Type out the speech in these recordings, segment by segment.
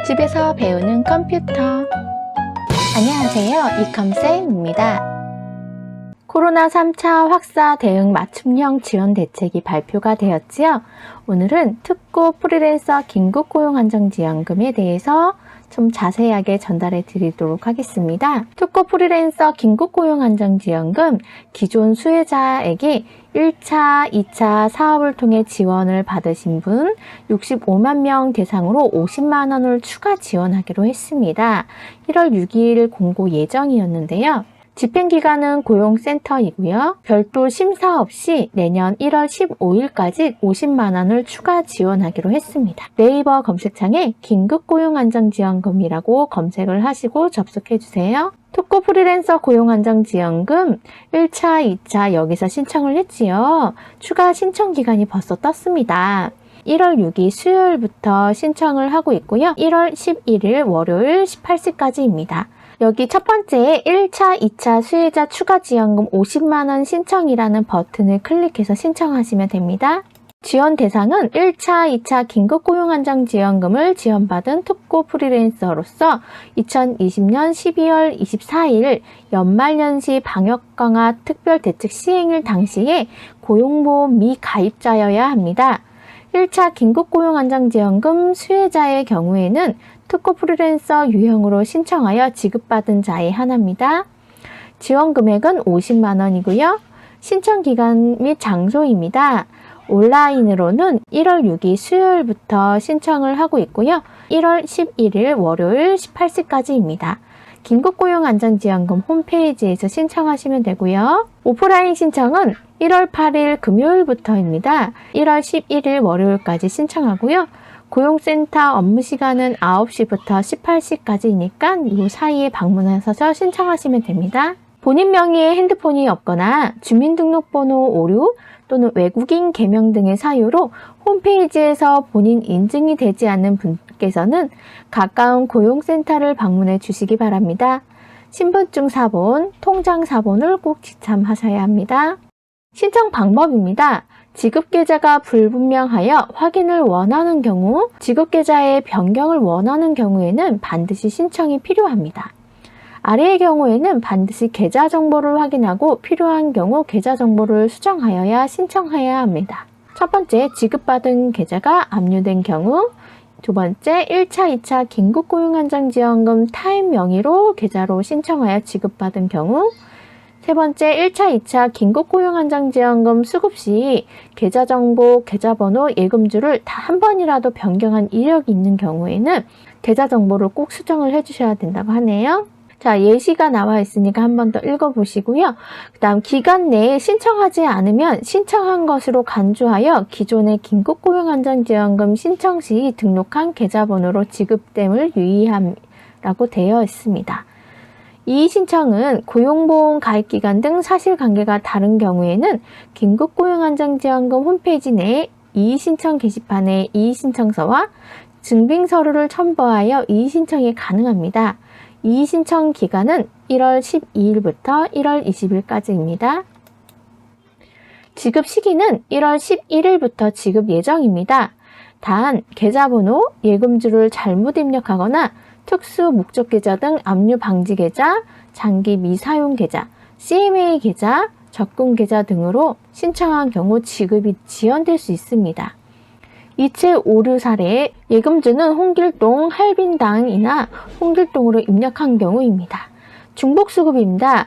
집에서 배우는 컴퓨터. 안녕하세요, 이컴쌤입니다. 코로나 3차 확산 대응 맞춤형 지원 대책이 발표가 되었지요. 오늘은 특고 프리랜서 긴급 고용 안정지원금에 대해서 좀 자세하게 전달해 드리도록 하겠습니다. 특고 프리랜서 긴급 고용 안정지원금, 기존 수혜자에게 1차, 2차 사업을 통해 지원을 받으신 분 65만 명 대상으로 50만 원을 추가 지원하기로 했습니다. 1월 6일 공고 예정이었는데요. 집행기간은 고용센터이고요. 별도 심사 없이 내년 1월 15일까지 50만 원을 추가 지원하기로 했습니다. 네이버 검색창에 긴급고용안정지원금이라고 검색을 하시고 접속해주세요. 특고 프리랜서 고용안정지원금 1차, 2차 여기서 신청을 했지요. 추가 신청 기간이 벌써 떴습니다. 1월 6일 수요일부터 신청을 하고 있고요. 1월 11일 월요일 18시까지입니다. 여기 첫 번째 1차, 2차 수혜자 추가 지원금 50만 원 신청이라는 버튼을 클릭해서 신청하시면 됩니다. 지원 대상은 1차, 2차 긴급고용안정지원금을 지원받은 특고 프리랜서로서 2020년 12월 24일 연말연시 방역강화 특별대책 시행일 당시에 고용보험 미가입자여야 합니다. 1차 긴급고용안정지원금 수혜자의 경우에는 특고 프리랜서 유형으로 신청하여 지급받은 자에 한합니다. 지원 금액은 50만 원이고요. 신청 기간 및 장소입니다. 온라인으로는 1월 6일 수요일부터 신청을 하고 있고요. 1월 11일 월요일 18시까지입니다. 긴급고용안정지원금 홈페이지에서 신청하시면 되고요. 오프라인 신청은 1월 8일 금요일부터입니다. 1월 11일 월요일까지 신청하고요. 고용센터 업무 시간은 9시부터 18시까지니까 이 사이에 방문하셔서 신청하시면 됩니다. 본인 명의의 핸드폰이 없거나 주민등록번호 오류 또는 외국인 개명 등의 사유로 홈페이지에서 본인 인증이 되지 않는 분께서는 가까운 고용센터를 방문해 주시기 바랍니다. 신분증 사본, 통장 사본을 꼭 지참하셔야 합니다. 신청 방법입니다. 지급계좌가 불분명하여 확인을 원하는 경우, 지급계좌의 변경을 원하는 경우에는 반드시 신청이 필요합니다. 아래의 경우에는 반드시 계좌 정보를 확인하고 필요한 경우 계좌 정보를 수정하여야 신청해야 합니다. 첫 번째, 지급받은 계좌가 압류된 경우, 두 번째, 1차, 2차 긴급고용안정지원금 타인 명의로 계좌로 신청하여 지급받은 경우, 세 번째, 1차, 2차 긴급고용안정지원금 수급 시 계좌정보, 계좌번호, 예금주를 다 한 번이라도 변경한 이력이 있는 경우에는 계좌정보를 꼭 수정을 해주셔야 된다고 하네요. 자, 예시가 나와 있으니까 한 번 더 읽어보시고요. 그 다음 기간 내에 신청하지 않으면 신청한 것으로 간주하여 기존의 긴급고용안정지원금 신청 시 등록한 계좌번호로 지급됨을 유의함이라고 되어 있습니다. 이 신청은 고용보험 가입기간 등 사실관계가 다른 경우에는 긴급고용안정지원금 홈페이지 내 이의신청 게시판에 이의신청서와 증빙서류를 첨부하여 이의신청이 가능합니다. 이의신청 기간은 1월 12일부터 1월 20일까지입니다. 지급 시기는 1월 11일부터 지급 예정입니다. 단, 계좌번호, 예금주를 잘못 입력하거나 특수 목적 계좌 등 압류 방지 계좌, 장기 미사용 계좌, CMA 계좌, 적금 계좌 등으로 신청한 경우 지급이 지연될 수 있습니다. 이체 오류 사례, 예금주는 홍길동 할빈당이나 홍길동으로 입력한 경우입니다. 중복수급입니다.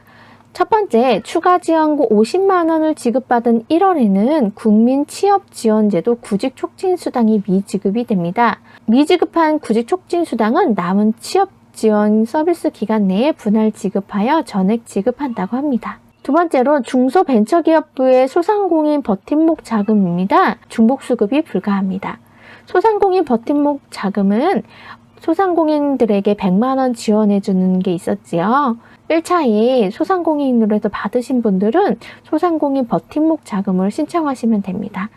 첫 번째, 추가 지원금 50만 원을 지급받은 1월에는 국민취업지원제도 구직촉진수당이 미지급이 됩니다. 미지급한 구직촉진수당은 남은 취업지원 서비스 기간 내에 분할 지급하여 전액 지급한다고 합니다. 두 번째로 중소벤처기업부의 소상공인 버팀목 자금입니다. 중복수급이 불가합니다. 소상공인 버팀목 자금은 소상공인들에게 100만 원 지원해주는 게 있었지요. 1차에 소상공인으로 해서 받으신 분들은 소상공인 버팀목 자금을 신청하시면 됩니다.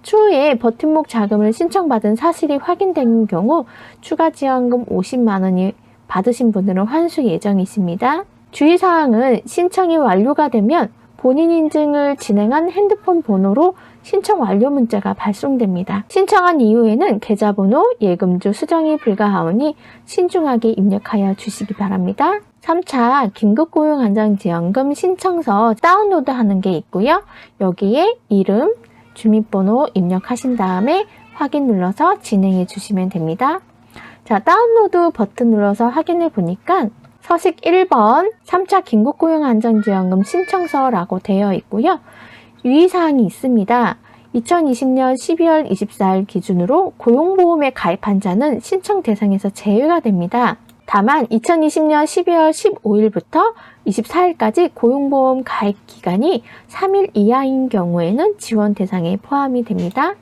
추후에 버팀목 자금을 신청받은 사실이 확인된 경우 추가 지원금 50만 원이 받으신 분들은 환수 예정이십니다. 주의사항은 신청이 완료가 되면 본인 인증을 진행한 핸드폰 번호로 신청 완료 문자가 발송됩니다. 신청한 이후에는 계좌번호, 예금주 수정이 불가하오니 신중하게 입력하여 주시기 바랍니다. 3차 긴급고용안정지원금 신청서 다운로드하는 게 있고요. 여기에 이름, 주민번호 입력하신 다음에 확인 눌러서 진행해 주시면 됩니다. 자, 다운로드 버튼 눌러서 확인해 보니까 서식 1번 3차 긴급고용안정지원금 신청서라고 되어 있고요. 유의사항이 있습니다. 2020년 12월 24일 기준으로 고용보험에 가입한 자는 신청 대상에서 제외가 됩니다. 다만 2020년 12월 15일부터 24일까지 고용보험 가입 기간이 3일 이하인 경우에는 지원 대상에 포함이 됩니다.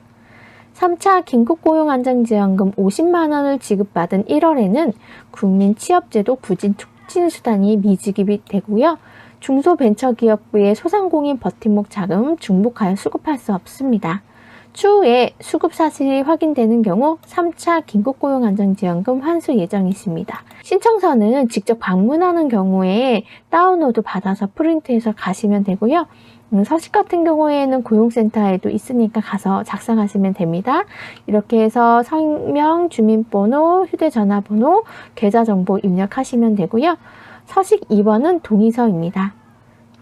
3차 긴급고용안정지원금 50만 원을 지급받은 1월에는 국민취업제도 부진촉진수단이 미지급이 되고요. 중소벤처기업부의 소상공인 버팀목 자금 중복하여 수급할 수 없습니다. 추후에 수급 사실이 확인되는 경우 3차 긴급고용안정지원금 환수 예정이십니다. 신청서는 직접 방문하는 경우에 다운로드 받아서 프린트해서 가시면 되고요. 서식 같은 경우에는 고용센터에도 있으니까 가서 작성하시면 됩니다. 이렇게 해서 성명, 주민번호, 휴대전화번호, 계좌정보 입력하시면 되고요. 서식 2번은 동의서입니다.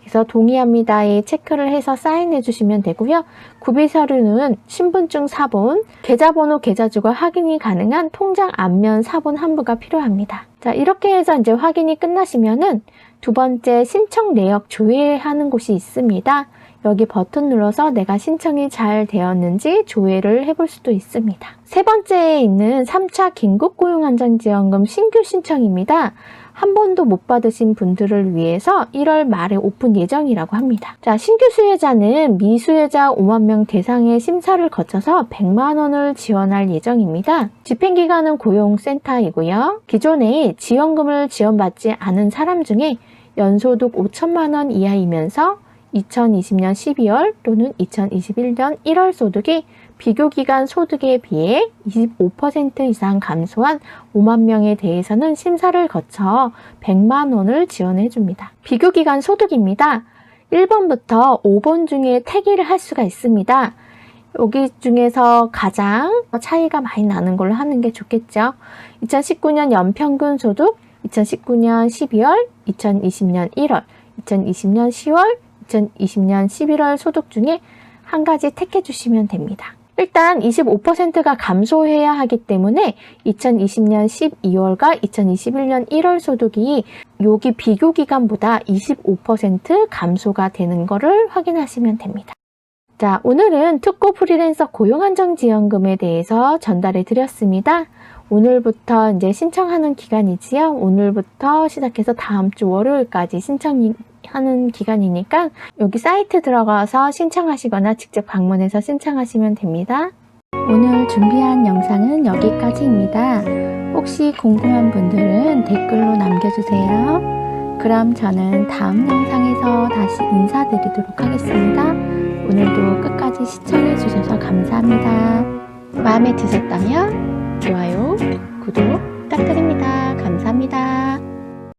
그래서 동의합니다에 체크를 해서 사인해 주시면 되고요. 구비서류는 신분증 사본, 계좌번호, 계좌주가 확인이 가능한 통장 앞면 사본 한 부가 필요합니다. 자, 이렇게 해서 이제 확인이 끝나시면은 두 번째 신청 내역 조회하는 곳이 있습니다. 여기 버튼 눌러서 내가 신청이 잘 되었는지 조회를 해볼 수도 있습니다. 세 번째에 있는 3차 긴급고용안정지원금 신규 신청입니다. 한 번도 못 받으신 분들을 위해서 1월 말에 오픈 예정이라고 합니다. 자, 신규 수혜자는 미수혜자 5만 명 대상의 심사를 거쳐서 100만 원을 지원할 예정입니다. 집행기관은 고용센터이고요. 기존에 지원금을 지원받지 않은 사람 중에 연소득 5천만 원 이하이면서 2020년 12월 또는 2021년 1월 소득이 비교기간 소득에 비해 25% 이상 감소한 5만 명에 대해서는 심사를 거쳐 100만 원을 지원해 줍니다. 비교기간 소득입니다. 1번부터 5번 중에 택일을 할 수가 있습니다. 여기 중에서 가장 차이가 많이 나는 걸로 하는 게 좋겠죠. 2019년 연평균 소득, 2019년 12월, 2020년 1월, 2020년 10월, 2020년 11월 소득 중에 한 가지 택해 주시면 됩니다. 일단 25%가 감소해야 하기 때문에 2020년 12월과 2021년 1월 소득이 여기 비교 기간보다 25% 감소가 되는 것을 확인하시면 됩니다. 자, 오늘은 특고 프리랜서 고용안정지원금에 대해서 전달해 드렸습니다. 오늘부터 이제 신청하는 기간이지요. 오늘부터 시작해서 다음 주 월요일까지 신청하는 기간이니까 여기 사이트 들어가서 신청하시거나 직접 방문해서 신청하시면 됩니다. 오늘 준비한 영상은 여기까지입니다. 혹시 궁금한 분들은 댓글로 남겨주세요. 그럼 저는 다음 영상에서 다시 인사드리도록 하겠습니다. 오늘도 끝까지 시청해주셔서 감사합니다. 마음에 드셨다면 좋아요, 구독 부탁드립니다. 감사합니다.